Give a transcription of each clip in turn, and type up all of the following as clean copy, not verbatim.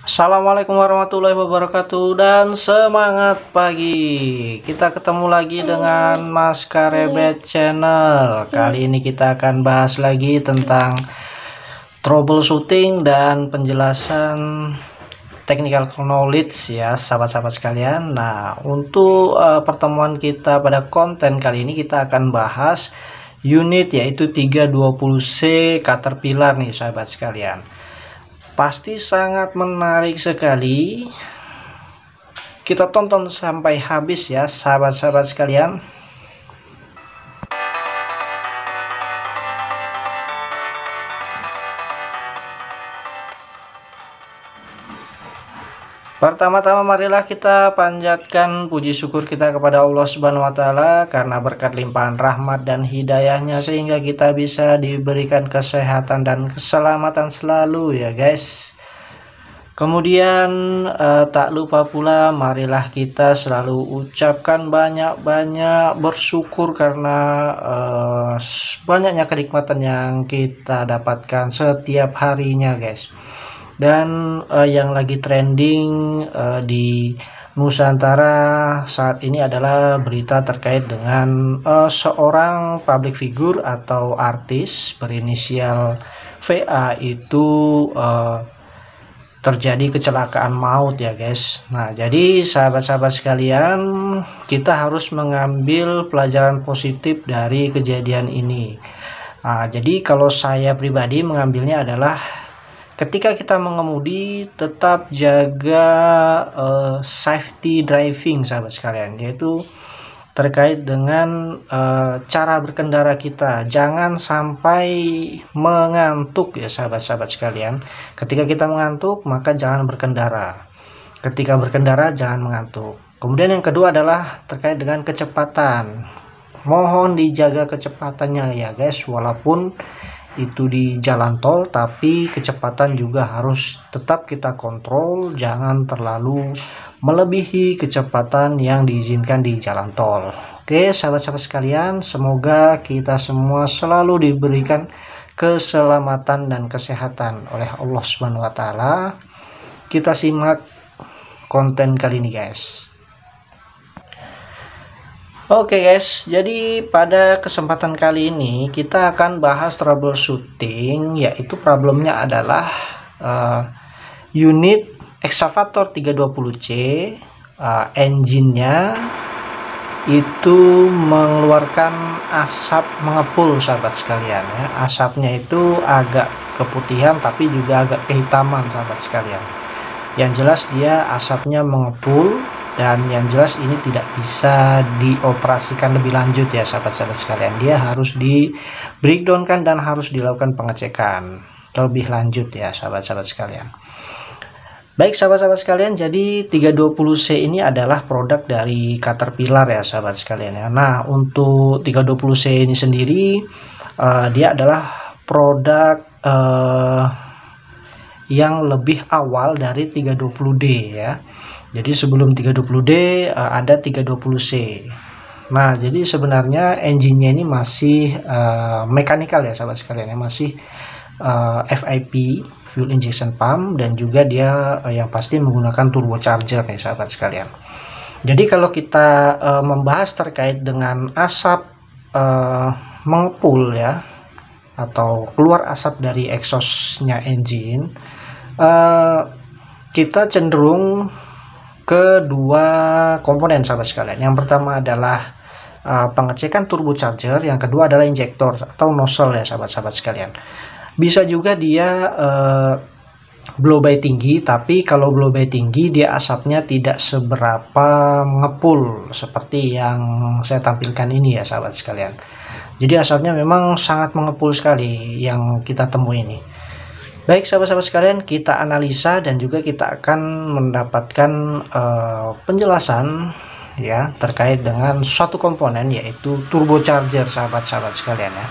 Assalamualaikum warahmatullahi wabarakatuh dan semangat pagi. Kita ketemu lagi dengan Mas Karebet Channel. Kali ini kita akan bahas lagi tentang troubleshooting dan penjelasan technical knowledge ya sahabat-sahabat sekalian. Nah, untuk pertemuan kita pada konten kali ini kita akan bahas unit yaitu 320C Caterpillar nih sahabat sekalian. Pasti sangat menarik sekali. Kita tonton sampai habis ya sahabat-sahabat sekalian. Pertama-tama marilah kita panjatkan puji syukur kita kepada Allah Subhanahu wa taala karena berkat limpahan rahmat dan hidayahnya sehingga kita bisa diberikan kesehatan dan keselamatan selalu ya guys. Kemudian tak lupa pula marilah kita selalu ucapkan banyak-banyak bersyukur karena banyaknya kenikmatan yang kita dapatkan setiap harinya guys. Dan yang lagi trending di Nusantara saat ini adalah berita terkait dengan seorang public figure atau artis berinisial VA itu terjadi kecelakaan maut ya guys. Nah, jadi sahabat-sahabat sekalian, kita harus mengambil pelajaran positif dari kejadian ini. Nah, jadi kalau saya pribadi mengambilnya adalah ketika kita mengemudi tetap jaga safety driving sahabat sekalian, yaitu terkait dengan cara berkendara kita. Jangan sampai mengantuk ya sahabat-sahabat sekalian. Ketika kita mengantuk maka jangan berkendara. Ketika berkendara jangan mengantuk. Kemudian yang kedua adalah terkait dengan kecepatan. Mohon dijaga kecepatannya ya guys, walaupun itu di jalan tol, tapi kecepatan juga harus tetap kita kontrol, jangan terlalu melebihi kecepatan yang diizinkan di jalan tol. Oke sahabat-sahabat sekalian, semoga kita semua selalu diberikan keselamatan dan kesehatan oleh Allah Subhanahu wa taala. Kita simak konten kali ini guys. Oke guys, jadi pada kesempatan kali ini kita akan bahas troubleshooting, yaitu problemnya adalah unit excavator 320C, engine-nya itu mengeluarkan asap mengepul sahabat sekalian ya. Asapnya itu agak keputihan tapi juga agak kehitaman sahabat sekalian. Yang jelas dia asapnya mengepul, dan yang jelas ini tidak bisa dioperasikan lebih lanjut ya sahabat-sahabat sekalian. Dia harus di breakdownkan dan harus dilakukan pengecekan lebih lanjut ya sahabat-sahabat sekalian. Baik sahabat-sahabat sekalian, jadi 320C ini adalah produk dari Caterpillar ya sahabat sekalian ya. Nah, untuk 320C ini sendiri dia adalah produk yang lebih awal dari 320D ya. Jadi sebelum 320D ada 320C. Nah, jadi sebenarnya engine-nya ini masih mechanical ya sahabat sekalian ya, masih FIP, fuel injection pump, dan juga dia yang pasti menggunakan turbocharger ya sahabat sekalian. Jadi kalau kita membahas terkait dengan asap mengepul ya, atau keluar asap dari exhaust-nya engine, kita cenderung kedua komponen sahabat sekalian. Yang pertama adalah pengecekan turbocharger, yang kedua adalah injektor atau nozzle ya sahabat-sahabat sekalian. Bisa juga dia blow by tinggi, tapi kalau blow by tinggi dia asapnya tidak seberapa ngepul seperti yang saya tampilkan ini ya sahabat sekalian. Jadi asapnya memang sangat mengepul sekali yang kita temui ini. Baik sahabat-sahabat sekalian, kita analisa dan juga kita akan mendapatkan penjelasan ya terkait dengan suatu komponen yaitu turbocharger sahabat-sahabat sekalian ya.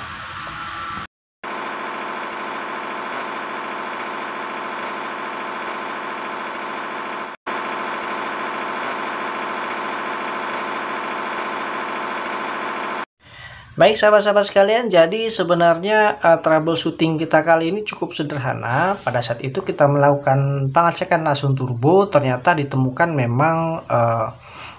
Baik sahabat-sahabat sekalian, jadi sebenarnya troubleshooting kita kali ini cukup sederhana. Pada saat itu kita melakukan pengecekan langsung turbo, ternyata ditemukan memang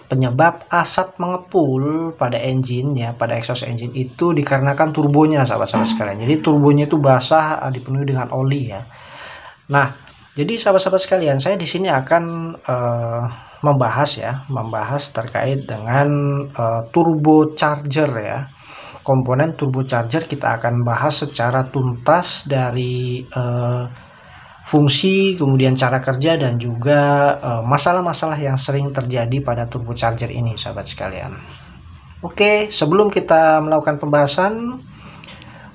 penyebab asap mengepul pada engine ya, pada exhaust engine itu dikarenakan turbonya sahabat-sahabat sekalian. Jadi turbonya itu basah, dipenuhi dengan oli ya. Nah, jadi sahabat-sahabat sekalian, saya di sini akan membahas terkait dengan turbocharger ya. Komponen turbocharger kita akan bahas secara tuntas dari fungsi, kemudian cara kerja, dan juga masalah-masalah yang sering terjadi pada turbocharger ini sahabat sekalian. Oke, sebelum kita melakukan pembahasan,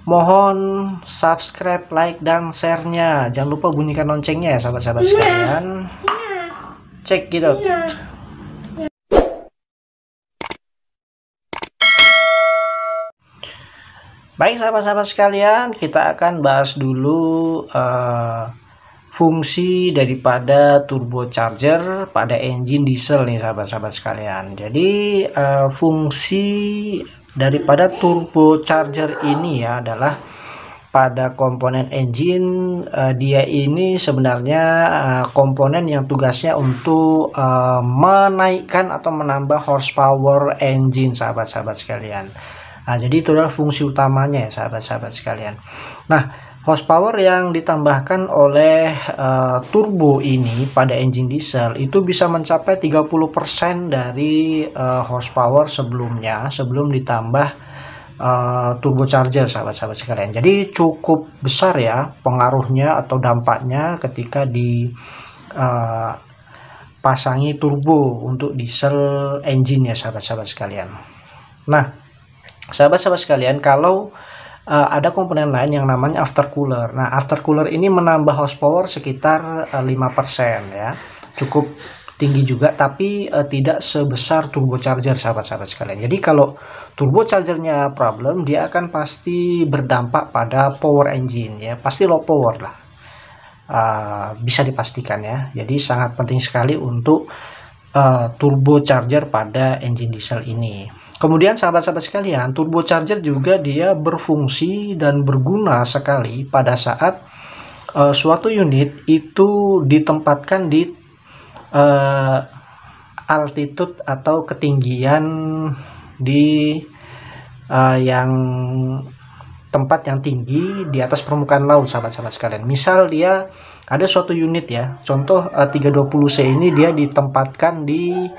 mohon subscribe, like, dan share-nya. Jangan lupa bunyikan loncengnya ya sahabat-sahabat sekalian. Cek gitu. Baik sahabat-sahabat sekalian, kita akan bahas dulu fungsi daripada turbocharger pada engine diesel nih sahabat-sahabat sekalian. Jadi fungsi daripada turbocharger ini ya adalah pada komponen engine, dia ini sebenarnya komponen yang tugasnya untuk menaikkan atau menambah horsepower engine sahabat-sahabat sekalian. Nah, jadi itu adalah fungsi utamanya ya sahabat-sahabat sekalian. Nah, horsepower yang ditambahkan oleh turbo ini pada engine diesel itu bisa mencapai 30% dari horsepower sebelumnya, sebelum ditambah turbocharger sahabat-sahabat sekalian. Jadi cukup besar ya pengaruhnya atau dampaknya ketika dipasangi turbo untuk diesel engine ya sahabat-sahabat sekalian. Nah, sahabat-sahabat sekalian, kalau ada komponen lain yang namanya aftercooler. Nah, aftercooler ini menambah horsepower sekitar 5% ya. Cukup tinggi juga, tapi tidak sebesar turbocharger sahabat-sahabat sekalian. Jadi kalau turbochargernya problem, dia akan pasti berdampak pada power engine ya. Pasti low power lah. Bisa dipastikan ya. Jadi sangat penting sekali untuk turbocharger pada engine diesel ini. Kemudian sahabat-sahabat sekalian, turbocharger juga dia berfungsi dan berguna sekali pada saat suatu unit itu ditempatkan di altitude atau ketinggian di yang tempat yang tinggi di atas permukaan laut sahabat-sahabat sekalian. Misal dia ada suatu unit ya, contoh 320C ini dia ditempatkan di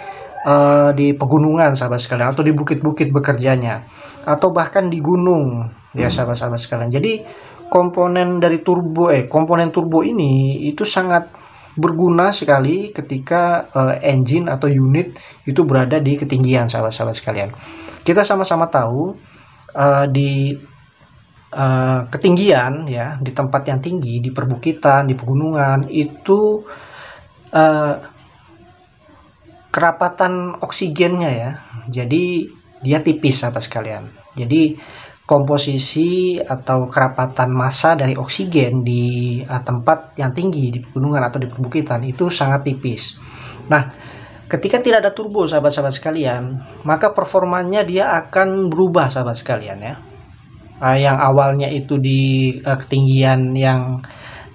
pegunungan sahabat sekalian, atau di bukit-bukit bekerjanya, atau bahkan di gunung ya sahabat-sahabat sekalian. Jadi komponen turbo ini itu sangat berguna sekali ketika engine atau unit itu berada di ketinggian sahabat-sahabat sekalian. Kita sama-sama tahu di ketinggian ya, di tempat yang tinggi, di perbukitan, di pegunungan itu kerapatan oksigennya ya, jadi dia tipis sahabat sekalian. Jadi komposisi atau kerapatan massa dari oksigen di tempat yang tinggi, di pegunungan atau di perbukitan itu sangat tipis. Nah, ketika tidak ada turbo sahabat-sahabat sekalian, maka performanya dia akan berubah sahabat sekalian ya. Yang awalnya itu di ketinggian yang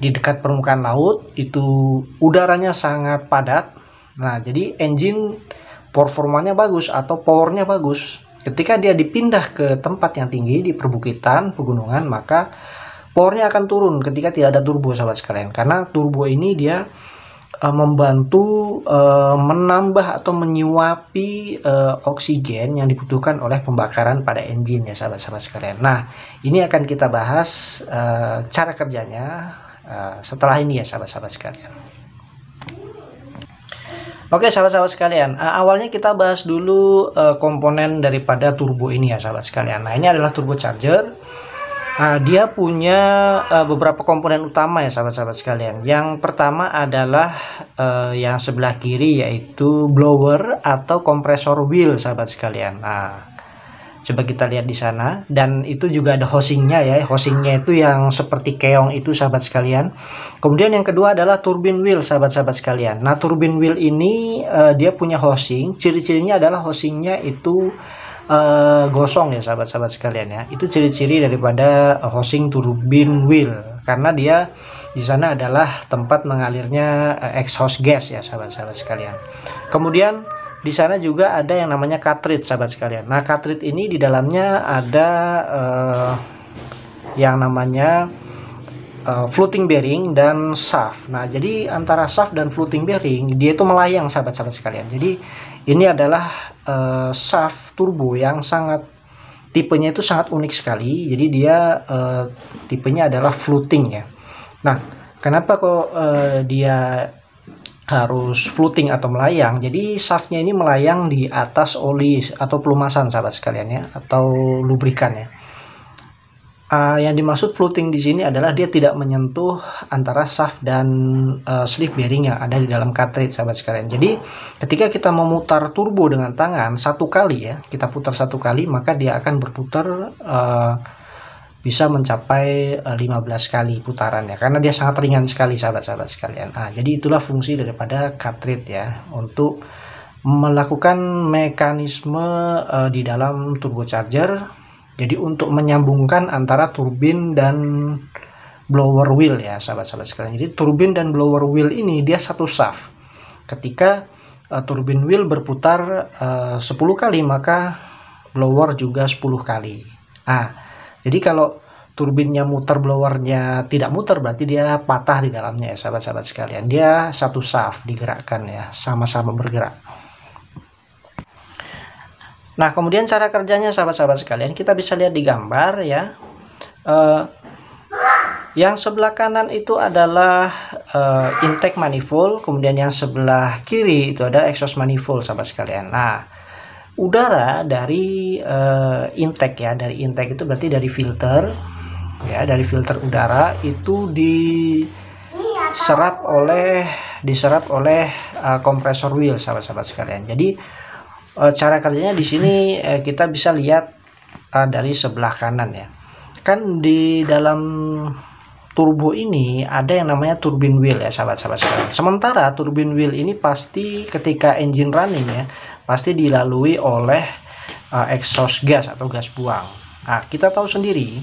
di dekat permukaan laut itu udaranya sangat padat. Nah, jadi engine performanya bagus atau powernya bagus. Ketika dia dipindah ke tempat yang tinggi di perbukitan, pegunungan, maka powernya akan turun ketika tidak ada turbo sahabat sekalian. Karena turbo ini dia membantu menambah atau menyuapi oksigen yang dibutuhkan oleh pembakaran pada engine ya sahabat-sahabat sekalian. Nah, ini akan kita bahas cara kerjanya setelah ini ya sahabat-sahabat sekalian. Oke sahabat-sahabat sekalian, awalnya kita bahas dulu komponen daripada turbo ini ya sahabat sekalian. Nah, ini adalah turbocharger. Dia punya beberapa komponen utama ya sahabat-sahabat sekalian. Yang pertama adalah yang sebelah kiri, yaitu blower atau kompresor wheel sahabat sekalian. Nah, coba kita lihat di sana, dan itu juga ada housingnya ya. Housingnya itu yang seperti keong itu sahabat sekalian. Kemudian yang kedua adalah turbine wheel sahabat-sahabat sekalian. Nah, turbine wheel ini dia punya housing. Ciri-cirinya adalah housingnya itu gosong ya sahabat-sahabat sekalian ya. Itu ciri-ciri daripada housing turbine wheel, karena dia di sana adalah tempat mengalirnya exhaust gas ya sahabat-sahabat sekalian. Kemudian di sana juga ada yang namanya cartridge sahabat sekalian. Nah, cartridge ini di dalamnya ada yang namanya floating bearing dan shaft. Nah, jadi antara shaft dan floating bearing dia itu melayang sahabat-sahabat sekalian. Jadi ini adalah shaft turbo yang tipenya itu sangat unik sekali. Jadi dia tipenya adalah floating ya. Nah, kenapa kok dia harus floating atau melayang? Jadi shaftnya ini melayang di atas oli atau pelumasan sahabat sekalian ya, atau lubrikan ya. Yang dimaksud floating di sini adalah dia tidak menyentuh antara shaft dan sleeve bearing yang ada di dalam cartridge sahabat sekalian. Jadi ketika kita memutar turbo dengan tangan satu kali ya, kita putar satu kali, maka dia akan berputar bisa mencapai 15 kali putarannya, karena dia sangat ringan sekali sahabat-sahabat sekalian. Jadi itulah fungsi daripada cartridge ya, untuk melakukan mekanisme di dalam turbocharger. Jadi untuk menyambungkan antara turbin dan blower wheel ya sahabat-sahabat sekalian. Jadi turbin dan blower wheel ini dia satu shaft. Ketika turbin wheel berputar 10 kali, maka blower juga 10 kali. Jadi kalau turbinnya muter, blowernya tidak muter, berarti dia patah di dalamnya ya sahabat-sahabat sekalian. Dia satu shaft digerakkan ya, sama-sama bergerak. Nah, kemudian cara kerjanya sahabat-sahabat sekalian kita bisa lihat di gambar ya. Yang sebelah kanan itu adalah intake manifold, kemudian yang sebelah kiri itu ada exhaust manifold sahabat sekalian. Nah, udara dari intake ya, dari intake itu berarti dari filter ya, dari filter udara itu diserap oleh kompresor wheel sahabat-sahabat sekalian. Jadi cara kerjanya di sini kita bisa lihat dari sebelah kanan ya. Kan di dalam turbo ini ada yang namanya turbine wheel ya sahabat-sahabat sekalian. Sementara turbine wheel ini pasti ketika engine running ya, pasti dilalui oleh exhaust gas atau gas buang. Nah, kita tahu sendiri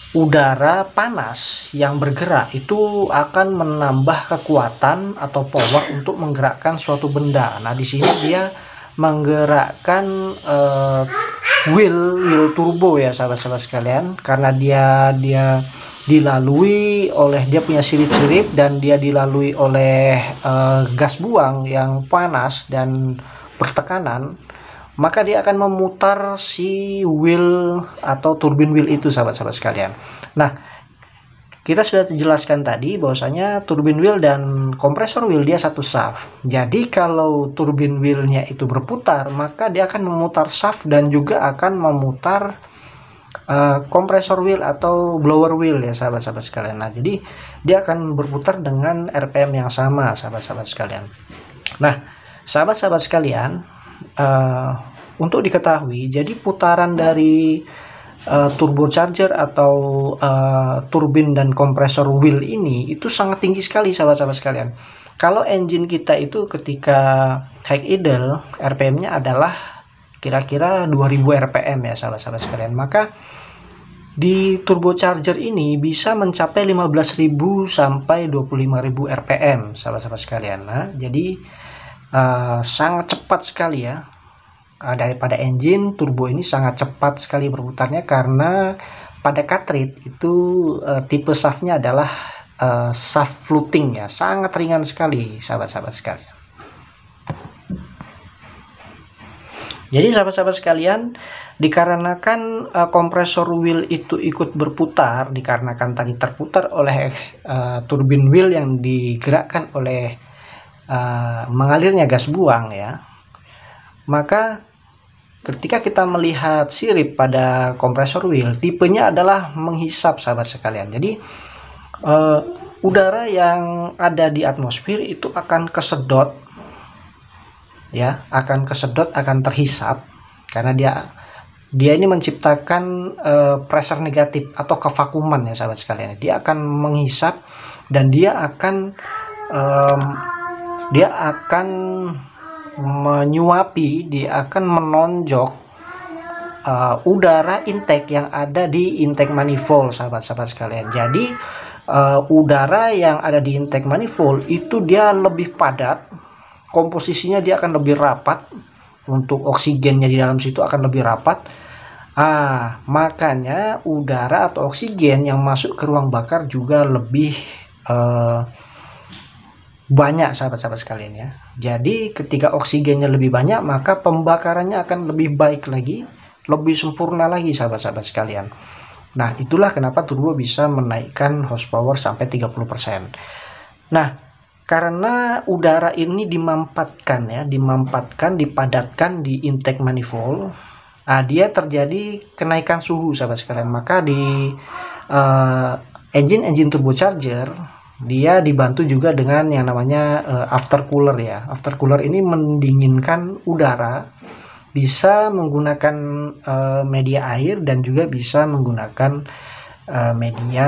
udara panas yang bergerak itu akan menambah kekuatan atau power untuk menggerakkan suatu benda. Nah, di sini dia menggerakkan wheel turbo ya sahabat-sahabat sekalian, karena dia dilalui oleh, dia punya sirip-sirip dan dia dilalui oleh gas buang yang panas dan bertekanan, maka dia akan memutar si wheel atau turbine wheel itu sahabat-sahabat sekalian. Nah, kita sudah jelaskan tadi bahwasanya turbine wheel dan kompresor wheel dia satu shaft. Jadi kalau turbine wheelnya itu berputar, maka dia akan memutar shaft dan juga akan memutar kompresor wheel atau blower wheel ya sahabat-sahabat sekalian. Nah, jadi dia akan berputar dengan RPM yang sama sahabat-sahabat sekalian. Nah, sahabat-sahabat sekalian, untuk diketahui, jadi putaran dari turbocharger atau turbin dan kompresor wheel ini itu sangat tinggi sekali sahabat-sahabat sekalian. Kalau engine kita itu ketika high idle, RPM-nya adalah kira-kira 2000 RPM ya sahabat-sahabat sekalian, maka di turbocharger ini bisa mencapai 15.000 sampai 25.000 RPM sahabat-sahabat sekalian. Nah, jadi sangat cepat sekali ya. Daripada engine, turbo ini sangat cepat sekali berputarnya, karena pada cartridge itu tipe shaftnya adalah shaft floating ya, sangat ringan sekali sahabat-sahabat sekalian. Jadi sahabat-sahabat sekalian, dikarenakan kompresor wheel itu ikut berputar, dikarenakan tadi terputar oleh turbine wheel yang digerakkan oleh mengalirnya gas buang ya, maka ketika kita melihat sirip pada kompresor wheel, tipenya adalah menghisap sahabat sekalian. Jadi udara yang ada di atmosfer itu akan kesedot ya, akan terhisap, karena dia ini menciptakan pressure negatif atau kevakuman ya sahabat sekalian. Dia akan menghisap dan dia akan menyuapi, dia akan menonjok udara intake yang ada di intake manifold, sahabat-sahabat sekalian. Jadi udara yang ada di intake manifold itu dia lebih padat, komposisinya dia akan lebih rapat, untuk oksigennya di dalam situ akan lebih rapat. Makanya udara atau oksigen yang masuk ke ruang bakar juga lebih banyak, sahabat-sahabat sekalian ya. Jadi ketika oksigennya lebih banyak, maka pembakarannya akan lebih baik lagi, lebih sempurna lagi, sahabat-sahabat sekalian. Nah, itulah kenapa turbo bisa menaikkan horsepower sampai 30%. Nah, karena udara ini dipadatkan, dipadatkan di intake manifold, dia terjadi kenaikan suhu, sahabat sekalian. Maka di engine turbocharger, dia dibantu juga dengan yang namanya aftercooler ya. Aftercooler ini mendinginkan udara, bisa menggunakan media air dan juga bisa menggunakan media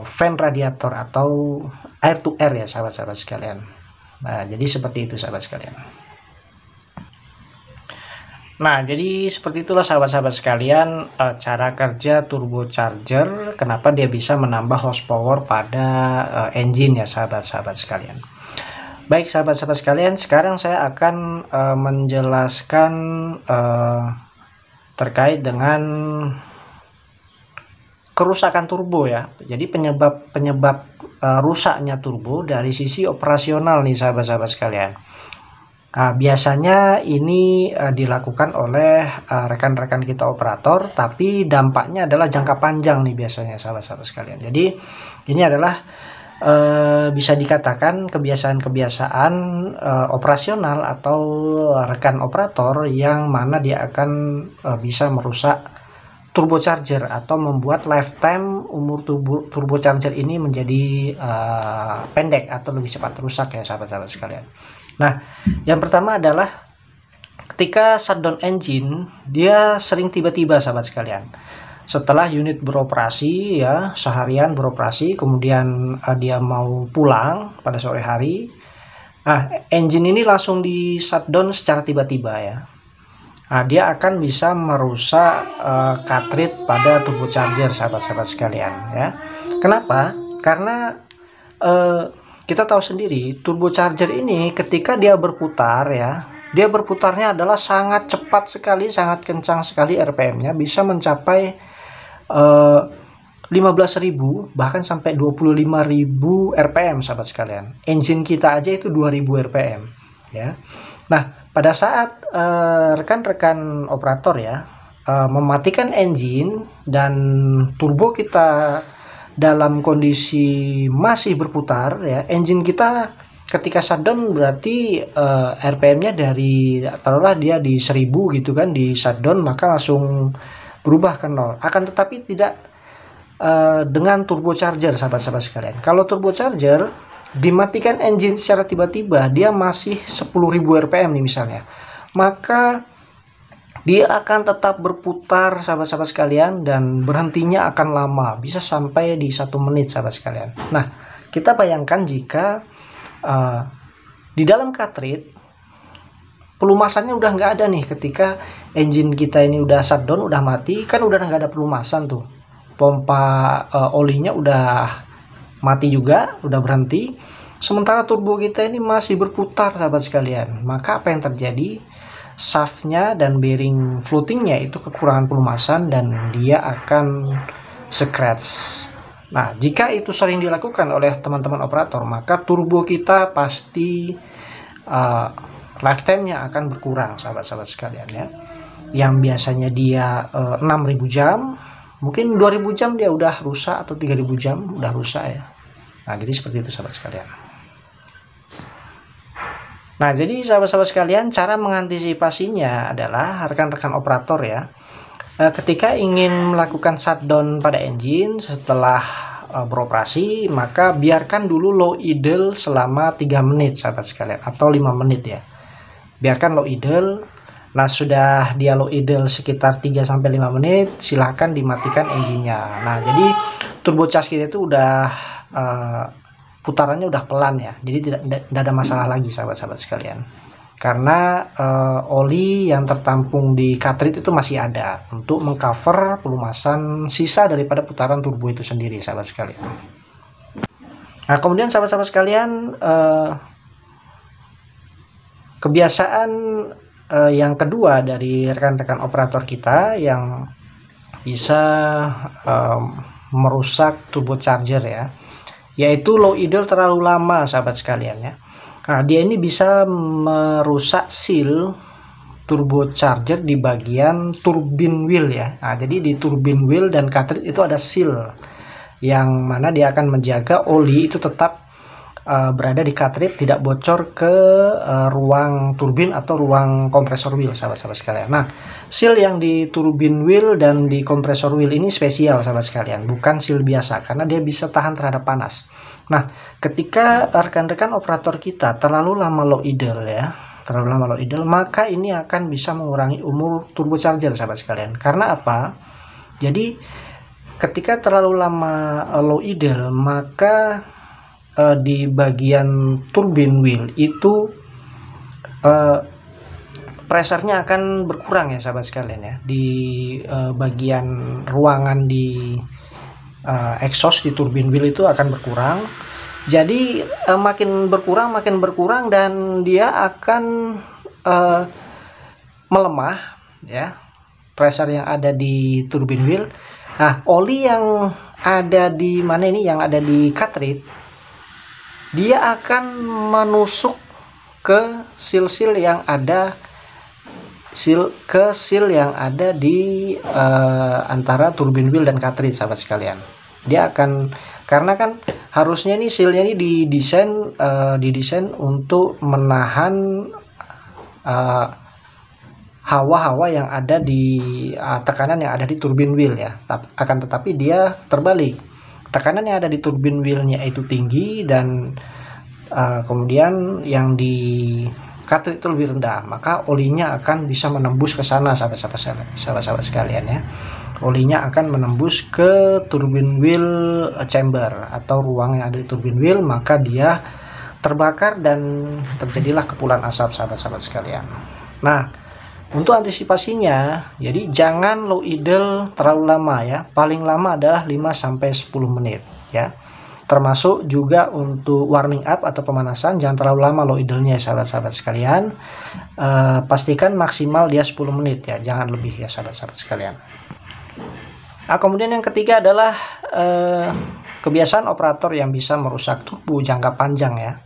fan radiator atau air to air ya, sahabat-sahabat sekalian. Nah, jadi seperti itu, sahabat sekalian. Nah, jadi seperti itulah, sahabat-sahabat sekalian, cara kerja turbocharger, kenapa dia bisa menambah horsepower pada engine ya, sahabat-sahabat sekalian. Baik, sahabat-sahabat sekalian, sekarang saya akan menjelaskan terkait dengan kerusakan turbo ya. Jadi penyebab rusaknya turbo dari sisi operasional nih, sahabat-sahabat sekalian. Biasanya ini dilakukan oleh rekan-rekan kita operator, tapi dampaknya adalah jangka panjang nih biasanya, sahabat-sahabat sekalian. Jadi ini adalah bisa dikatakan kebiasaan-kebiasaan operasional atau rekan operator yang mana dia akan bisa merusak turbocharger atau membuat lifetime umur turbocharger ini menjadi pendek atau lebih cepat rusak ya, sahabat-sahabat sekalian. Nah, yang pertama adalah ketika shutdown engine, dia sering tiba-tiba, sahabat sekalian. Setelah unit beroperasi ya, seharian beroperasi, kemudian dia mau pulang pada sore hari, engine ini langsung di shutdown secara tiba-tiba ya. Dia akan bisa merusak cartridge pada turbocharger, sahabat-sahabat sekalian ya. Kenapa? Karena kita tahu sendiri, turbocharger ini ketika dia berputar ya, dia berputarnya adalah sangat cepat sekali, sangat kencang sekali RPM-nya, bisa mencapai 15.000 bahkan sampai 25.000 RPM, sahabat sekalian. Engine kita aja itu 2.000 RPM ya. Nah, pada saat rekan-rekan operator ya mematikan engine dan turbo kita dalam kondisi masih berputar ya, engine kita ketika shutdown berarti RPM-nya dari, taruhlah dia di 1000 gitu kan, di shutdown maka langsung berubah ke 0. Akan tetapi tidak dengan turbocharger, sahabat-sahabat sekalian. Kalau turbocharger dimatikan engine secara tiba-tiba, dia masih 10.000 RPM nih misalnya, maka dia akan tetap berputar, sahabat-sahabat sekalian, dan berhentinya akan lama, bisa sampai di 1 menit, sahabat sekalian. Nah, kita bayangkan jika di dalam cartridge pelumasannya udah nggak ada nih, ketika engine kita ini udah shutdown, udah mati, kan udah nggak ada pelumasan tuh, pompa olinya udah mati juga, udah berhenti, sementara turbo kita ini masih berputar, sahabat sekalian. Maka apa yang terjadi? Shaftnya dan bearing floatingnya itu kekurangan pelumasan dan dia akan scratch. Nah, jika itu sering dilakukan oleh teman-teman operator, maka turbo kita pasti lifetime-nya akan berkurang, sahabat-sahabat sekalian ya. Yang biasanya dia 6.000 jam, mungkin 2.000 jam dia udah rusak, atau 3.000 jam udah rusak ya. Nah, jadi seperti itu, sahabat sekalian. Nah, jadi sahabat-sahabat sekalian, cara mengantisipasinya adalah rekan-rekan operator ya, ketika ingin melakukan shutdown pada engine setelah beroperasi, maka biarkan dulu low idle selama 3 menit, sahabat sekalian, atau 5 menit ya. Biarkan low idle. Nah, sudah dia low idle sekitar 3-5 menit, silahkan dimatikan engine-nya. Nah, jadi turbocharger kita itu udah putarannya udah pelan ya, jadi tidak ada masalah lagi, sahabat-sahabat sekalian. karena oli yang tertampung di cartridge itu masih ada untuk mengcover pelumasan sisa daripada putaran turbo itu sendiri, sahabat sekalian. Nah, kemudian sahabat-sahabat sekalian, kebiasaan yang kedua dari rekan-rekan operator kita yang bisa merusak turbocharger ya, yaitu low idle terlalu lama, sahabat sekalian ya. Nah, dia ini bisa merusak seal turbocharger di bagian turbine wheel ya. Nah, jadi di turbine wheel dan cartridge itu ada seal yang mana dia akan menjaga oli itu tetap berada di cartridge, tidak bocor ke ruang turbin atau ruang kompresor wheel, sahabat-sahabat sekalian. Nah, seal yang di turbine wheel dan di kompresor wheel ini spesial, sahabat sekalian, bukan seal biasa karena dia bisa tahan terhadap panas. Nah, ketika rekan-rekan operator kita terlalu lama low idle ya, maka ini akan bisa mengurangi umur turbocharger, sahabat sekalian. Karena apa? Jadi ketika terlalu lama low idle, maka di bagian turbine wheel itu pressure-nya akan berkurang ya, sahabat sekalian ya. Di bagian ruangan di exhaust di turbine wheel itu akan berkurang. Jadi makin berkurang dan dia akan melemah ya, pressure yang ada di turbine wheel. Nah, oli yang ada di mana ini, yang ada di cartridge, dia akan menusuk ke seal yang ada yang ada di antara turbine wheel dan cartridge, sahabat sekalian. Dia akan, karena kan harusnya nih sealnya ini didesain untuk menahan hawa-hawa yang ada di tekanan yang ada di turbine wheel ya. Akan tetapi dia terbalik, tekanan yang ada di turbine wheelnya itu tinggi dan kemudian yang di cartridge itu lebih rendah, maka olinya akan bisa menembus ke sana, sahabat-sahabat sekalian ya. Olinya akan menembus ke turbine wheel chamber atau ruang yang ada di turbine wheel, maka dia terbakar dan terjadilah kepulan asap, sahabat-sahabat sekalian. Nah, untuk antisipasinya, jadi jangan low idle terlalu lama ya. Paling lama adalah 5-10 menit ya. Termasuk juga untuk warming up atau pemanasan, jangan terlalu lama low idle-nya, sahabat-sahabat sekalian. Pastikan maksimal dia 10 menit ya, jangan lebih ya, sahabat-sahabat sekalian. Nah, kemudian yang ketiga adalah kebiasaan operator yang bisa merusak turbo jangka panjang ya,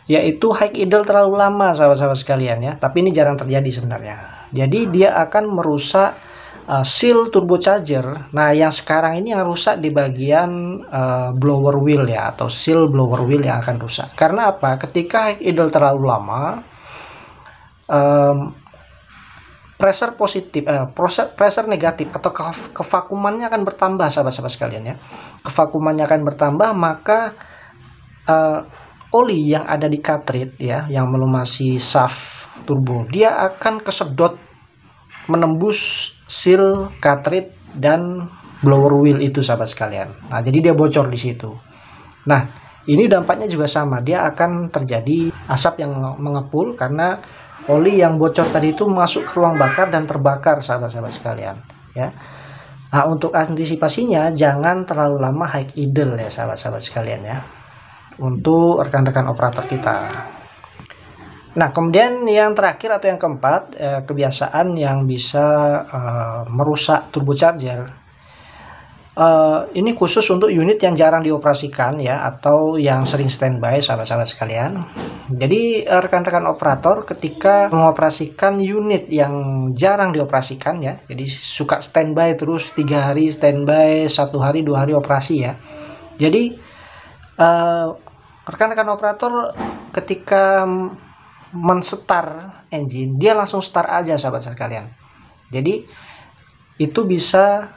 yaitu high idle terlalu lama, sahabat-sahabat sekalian ya. Tapi ini jarang terjadi sebenarnya. Jadi dia akan merusak seal turbocharger. Nah, yang sekarang ini yang rusak di bagian blower wheel ya, atau seal blower wheel yang akan rusak. Karena apa? Ketika high idle terlalu lama, pressure negatif atau kevakumannya akan bertambah, sahabat-sahabat sekalian ya. Kevakumannya akan bertambah, maka oli yang ada di cartridge ya, yang melumasi shaft turbo, dia akan kesedot menembus seal cartridge dan blower wheel itu, sahabat sekalian. Nah, jadi dia bocor di situ. Nah, ini dampaknya juga sama, dia akan terjadi asap yang mengepul karena oli yang bocor tadi itu masuk ke ruang bakar dan terbakar, sahabat-sahabat sekalian ya. Nah, untuk antisipasinya jangan terlalu lama high idle ya, sahabat-sahabat sekalian ya, untuk rekan-rekan operator kita. Nah, kemudian yang terakhir atau yang keempat, kebiasaan yang bisa merusak turbocharger. Ini khusus untuk unit yang jarang dioperasikan ya, atau yang sering standby, sahabat-sahabat sekalian. Jadi rekan-rekan operator ketika mengoperasikan unit yang jarang dioperasikan ya, jadi suka standby terus 3 hari standby, 1 hari 2 hari operasi ya. Jadi rekan-rekan operator ketika mensetar engine, dia langsung start aja, sahabat sekalian. Jadi itu bisa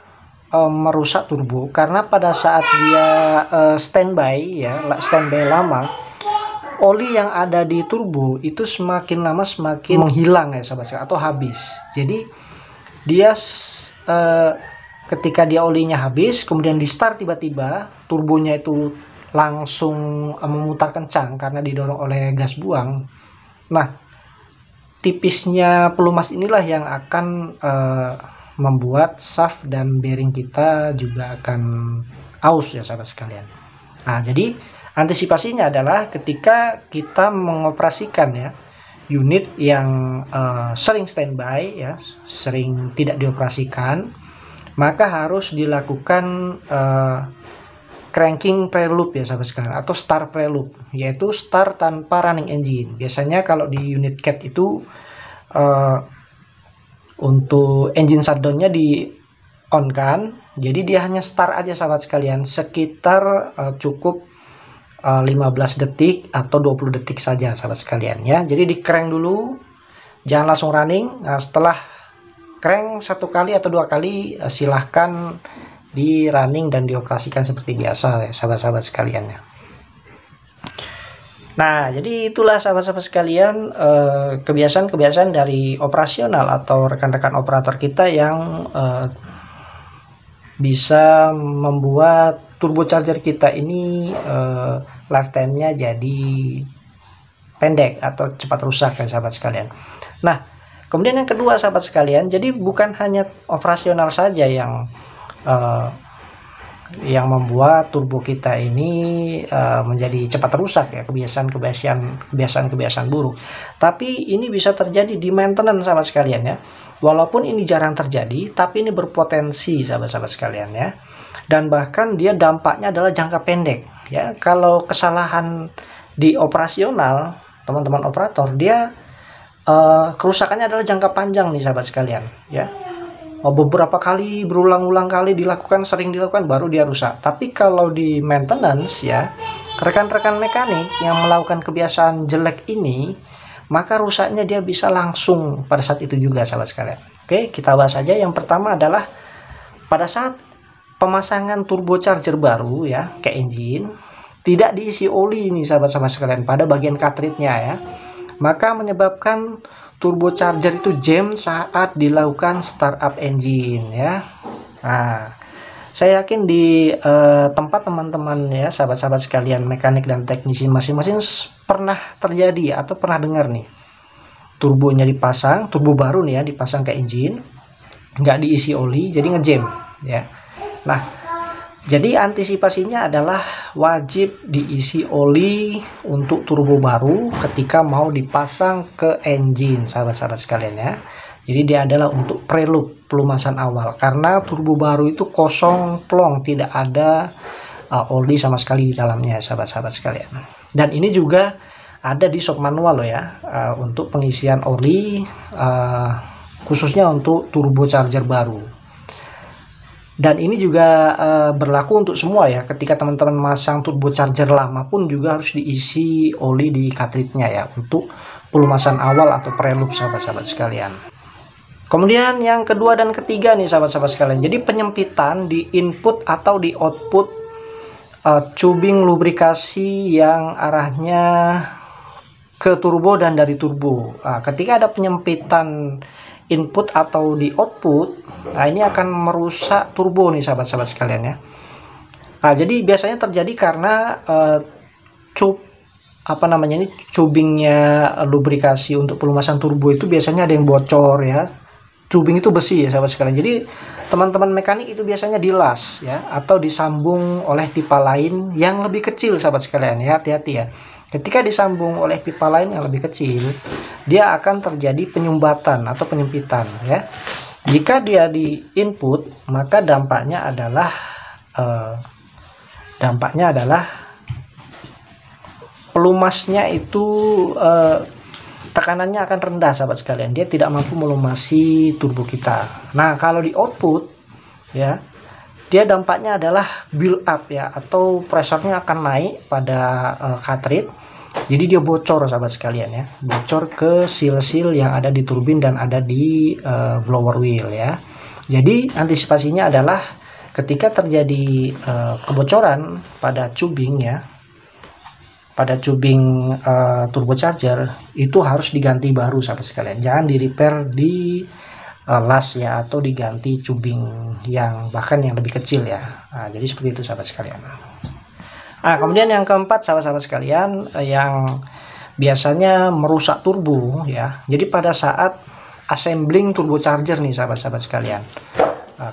merusak turbo, karena pada saat dia standby lama, oli yang ada di turbo itu semakin lama semakin menghilang ya, sahabat sekalian, atau habis. Jadi dia ketika dia olinya habis, kemudian di start tiba-tiba turbonya itu langsung memutar kencang karena didorong oleh gas buang. Nah, tipisnya pelumas inilah yang akan membuat shaft dan bearing kita juga akan aus ya sahabat sekalian. Nah, jadi antisipasinya adalah ketika kita mengoperasikan ya unit yang sering standby ya, sering tidak dioperasikan, maka harus dilakukan cranking preloop ya sahabat sekalian, atau start preloop, yaitu start tanpa running engine. Biasanya kalau di unit CAT itu untuk engine shutdownnya di on kan, jadi dia hanya start aja sahabat sekalian, sekitar cukup 15 detik atau 20 detik saja sahabat sekalian ya. Jadi di crank dulu, jangan langsung running. Nah, setelah crank 1 kali atau 2 kali, silahkan di running dan dioperasikan seperti biasa ya sahabat-sahabat sekalian ya. Nah, jadi itulah sahabat-sahabat sekalian kebiasaan-kebiasaan dari operasional atau rekan-rekan operator kita yang bisa membuat turbocharger kita ini lifetime-nya jadi pendek atau cepat rusak ya sahabat sekalian. Nah, kemudian yang kedua sahabat sekalian, jadi bukan hanya operasional saja yang membuat turbo kita ini menjadi cepat rusak ya, kebiasaan-kebiasaan buruk. Tapi ini bisa terjadi di maintenance sahabat sekalian ya. Walaupun ini jarang terjadi, tapi ini berpotensi sahabat-sahabat sekalian ya. Dan bahkan dia dampaknya adalah jangka pendek ya. Kalau kesalahan di operasional, teman-teman operator, dia kerusakannya adalah jangka panjang nih sahabat sekalian ya. Beberapa kali, berulang-ulang kali dilakukan, sering dilakukan, baru dia rusak. Tapi kalau di maintenance ya, rekan-rekan mekanik yang melakukan kebiasaan jelek ini, maka rusaknya dia bisa langsung pada saat itu juga sahabat sekalian. Oke, kita bahas saja. Yang pertama adalah pada saat pemasangan turbocharger baru ya ke engine, tidak diisi oli nih sahabat-sahabat sekalian pada bagian cartridge-nya ya, maka menyebabkan turbocharger itu jam saat dilakukan startup engine ya. Nah, saya yakin di tempat teman-teman ya sahabat-sahabat sekalian mekanik dan teknisi masing-masing pernah terjadi atau pernah dengar nih, turbonya dipasang, turbo baru nih ya, dipasang ke engine, nggak diisi oli jadi ngejam ya. Nah, jadi antisipasinya adalah wajib diisi oli untuk turbo baru ketika mau dipasang ke engine sahabat-sahabat sekalian ya. Jadi dia adalah untuk preloop, pelumasan awal, karena turbo baru itu kosong plong, tidak ada oli sama sekali di dalamnya sahabat-sahabat sekalian. Dan ini juga ada di shop manual loh ya, untuk pengisian oli khususnya untuk turbocharger baru. Dan ini juga berlaku untuk semua ya. Ketika teman-teman masang turbocharger lama pun juga harus diisi oli di cartridge-nya ya, untuk pelumasan awal atau preloop sahabat-sahabat sekalian. Kemudian yang kedua dan ketiga nih sahabat-sahabat sekalian, jadi penyempitan di input atau di output tubing lubrikasi yang arahnya ke turbo dan dari turbo. Ketika ada penyempitan input atau di output, nah ini akan merusak turbo nih sahabat-sahabat sekalian ya. Nah, jadi biasanya terjadi karena tubingnya lubrikasi untuk pelumasan turbo itu biasanya ada yang bocor ya. Tubing itu besi ya sahabat sekalian. Jadi teman-teman mekanik itu biasanya dilas ya, atau disambung oleh pipa lain yang lebih kecil sahabat sekalian ya. Hati-hati ya. Ketika disambung oleh pipa lain yang lebih kecil, dia akan terjadi penyumbatan atau penyempitan ya. Jika dia di input, maka dampaknya adalah pelumasnya itu tekanannya akan rendah sahabat sekalian. Dia tidak mampu melumasi turbo kita. Nah, kalau di output ya, dia dampaknya adalah build up ya, atau pressure-nya akan naik pada cartridge. Jadi dia bocor sahabat sekalian ya, bocor ke seal-seal yang ada di turbin dan ada di blower wheel ya. Jadi antisipasinya adalah ketika terjadi kebocoran pada tubing ya, pada tubing turbocharger, itu harus diganti baru sahabat sekalian. Jangan di repair di las ya, atau diganti tubing yang bahkan yang lebih kecil ya. Nah, jadi seperti itu sahabat sekalian. Nah, kemudian yang keempat sahabat-sahabat sekalian, yang biasanya merusak turbo ya. Jadi pada saat assembling turbocharger nih sahabat-sahabat sekalian,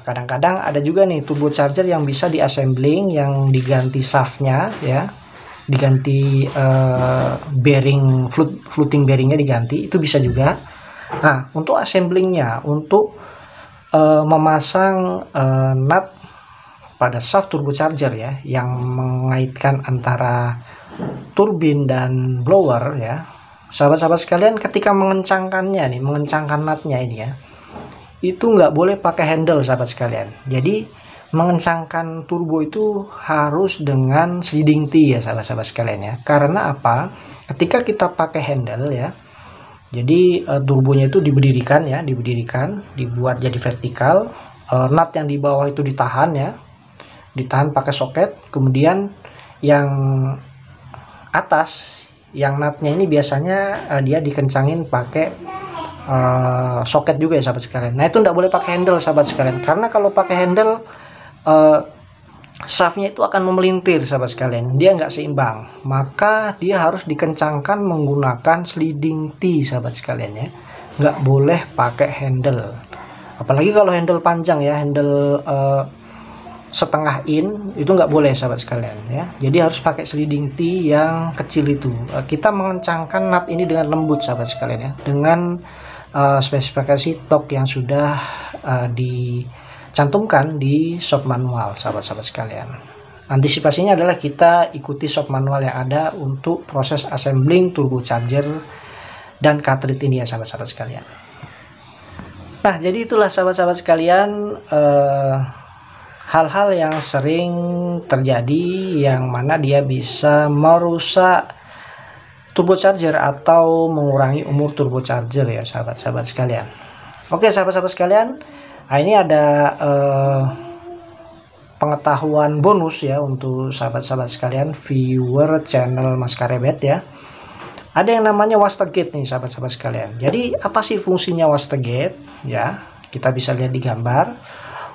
kadang-kadang ada juga nih turbocharger yang bisa diassembling, yang diganti shaftnya ya, diganti bearing, floating bearingnya diganti, itu bisa juga. Nah, untuk assemblingnya, untuk memasang nut pada shaft turbocharger ya, yang mengaitkan antara turbin dan blower ya, sahabat-sahabat sekalian, ketika mengencangkannya nih, mengencangkan nutnya ini ya, itu nggak boleh pakai handle sahabat sekalian. Jadi mengencangkan turbo itu harus dengan sliding T ya sahabat-sahabat sekalian ya. Karena apa? Ketika kita pakai handle ya, jadi turbonya itu diberdirikan ya, dibuat jadi vertikal. Nut yang di bawah itu ditahan ya, ditahan pakai soket. Kemudian yang atas, yang nutnya ini biasanya dia dikencangin pakai soket juga ya sahabat sekalian. Nah, itu tidak boleh pakai handle sahabat sekalian, karena kalau pakai handle shaftnya itu akan memelintir sahabat sekalian, dia nggak seimbang. Maka dia harus dikencangkan menggunakan sliding T sahabat sekalian ya, nggak boleh pakai handle. Apalagi kalau handle panjang ya, handle setengah in, itu nggak boleh sahabat sekalian ya. Jadi harus pakai sliding T yang kecil itu. Kita mengencangkan nut ini dengan lembut sahabat sekalian ya, dengan spesifikasi torque yang sudah dicantumkan di shop manual sahabat-sahabat sekalian. Antisipasinya adalah kita ikuti shop manual yang ada untuk proses assembling turbocharger dan cartridge ini ya sahabat-sahabat sekalian. Nah, jadi itulah sahabat-sahabat sekalian hal-hal yang sering terjadi yang mana dia bisa merusak turbocharger atau mengurangi umur turbocharger ya sahabat-sahabat sekalian. Oke sahabat-sahabat sekalian, nah ini ada pengetahuan bonus ya untuk sahabat-sahabat sekalian, viewer channel Mas Karebet ya. Ada yang namanya wastegate nih sahabat-sahabat sekalian. Jadi apa sih fungsinya wastegate ya? Kita bisa lihat di gambar.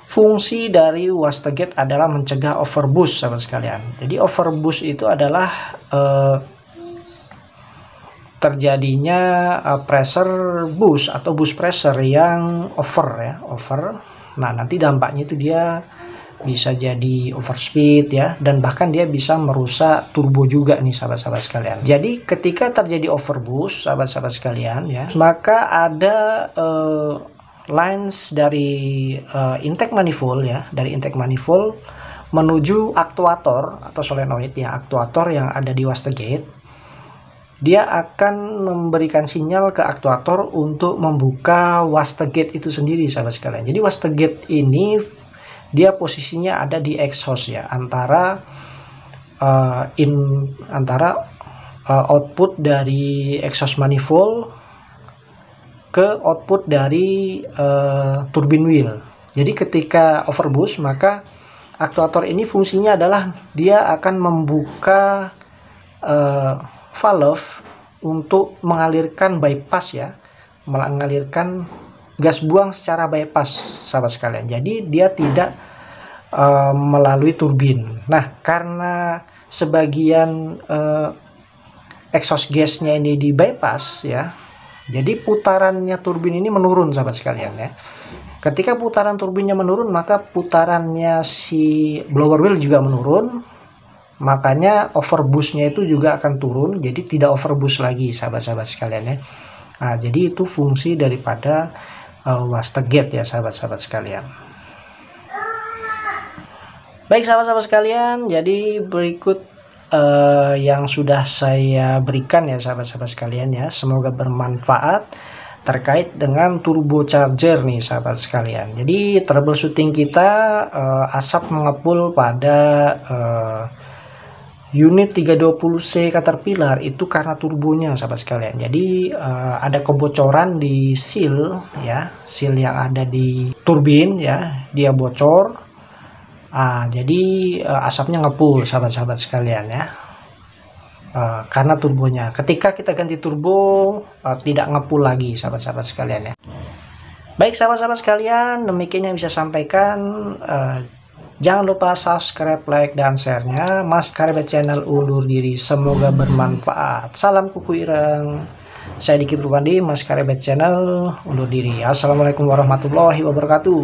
Fungsi dari wastegate adalah mencegah overboost sahabat sekalian. Jadi overboost itu adalah terjadinya pressure boost atau boost pressure yang over ya, over. Nah, nanti dampaknya itu dia bisa jadi overspeed ya, dan bahkan dia bisa merusak turbo juga nih sahabat-sahabat sekalian. Jadi ketika terjadi overboost sahabat-sahabat sekalian ya, maka ada lines dari intake manifold ya, dari intake manifold menuju aktuator atau solenoid ya, aktuator yang ada di wastegate. Dia akan memberikan sinyal ke aktuator untuk membuka wastegate itu sendiri sahabat sekalian. Jadi wastegate ini dia posisinya ada di exhaust ya, antara output dari exhaust manifold ke output dari turbine wheel. Jadi ketika overboost, maka aktuator ini fungsinya adalah dia akan membuka valve untuk mengalirkan bypass ya, mengalirkan gas buang secara bypass sahabat sekalian. Jadi dia tidak melalui turbin. Nah, karena sebagian exhaust gasnya ini di bypass ya, jadi putarannya turbin ini menurun sahabat sekalian ya. Ketika putaran turbinnya menurun, maka putarannya si blower wheel juga menurun. Makanya overboostnya itu juga akan turun, jadi tidak overboost lagi sahabat-sahabat sekalian ya. Nah, jadi itu fungsi daripada wastegate ya sahabat-sahabat sekalian. Baik sahabat-sahabat sekalian, jadi berikut yang sudah saya berikan ya sahabat-sahabat sekalian ya, semoga bermanfaat terkait dengan turbocharger nih sahabat sekalian. Jadi troubleshooting kita asap mengepul pada unit 320C Caterpillar itu karena turbonya sahabat sekalian. Jadi ada kebocoran di seal ya, seal yang ada di turbin ya, dia bocor. Jadi asapnya ngepul sahabat-sahabat sekalian ya, karena turbonya. Ketika kita ganti turbo tidak ngepul lagi sahabat-sahabat sekalian ya. Baik sahabat-sahabat sekalian, demikian yang bisa sampaikan. Jangan lupa subscribe, like, dan share-nya. Mas Karebet Channel undur diri. Semoga bermanfaat. Salam kuku ireng. Saya Diki Purwandi, Mas Karebet Channel undur diri. Assalamualaikum warahmatullahi wabarakatuh.